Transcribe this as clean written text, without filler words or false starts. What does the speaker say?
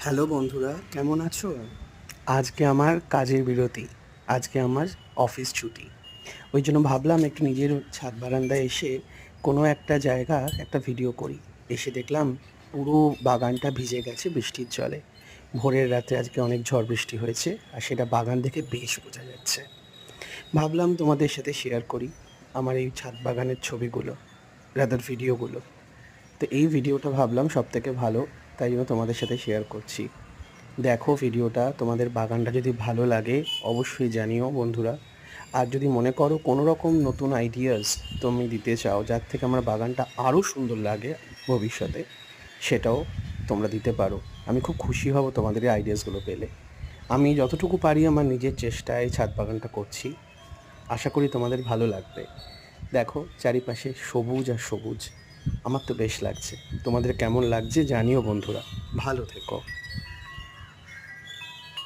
Hello বন্ধুরা, কেমন আছো? আজকে আমার কাজের বিরতি। আজকে আমার অফিস ছুটি। ওই জন্য ভাবলাম একটু নিজের ছাদ বারান্দায় এসে কোনো একটা জায়গার একটা ভিডিও করি। এসে দেখলাম পুরো বাগানটা ভিজে গেছে বৃষ্টির জলে। ভোরের রাতে আজকে অনেক ঝড় বৃষ্টি হয়েছে আর সেটা বাগান দেখে বেশ বোঝা যাচ্ছে। ভাবলাম তোমাদের সাথে শেয়ার করি আমার এই ছাদ বাগানের ছবিগুলো, রাদার ভিডিওগুলো। তো এই ভিডিওটা ভাবলাম সবথেকে ভালো, তাই জন্য তোমাদের সাথে শেয়ার করছি। দেখো ভিডিওটা, তোমাদের বাগানটা যদি ভালো লাগে অবশ্যই জানিও বন্ধুরা। আর যদি মনে করো কোনো রকম নতুন আইডিয়াস তুমি দিতে চাও যার থেকে আমার বাগানটা আরও সুন্দর লাগে ভবিষ্যতে, সেটাও তোমরা দিতে পারো। আমি খুব খুশি হব তোমাদের এই আইডিয়াসগুলো পেলে। আমি যতটুকু পারি আমার নিজের চেষ্টায় ছাদ বাগানটা করছি। আশা করি তোমাদের ভালো লাগবে। দেখো চারিপাশে সবুজ আর সবুজ, আমার তো বেশ লাগছে। তোমাদের কেমন লাগছে জানিও বন্ধুরা। ভালো থেকো।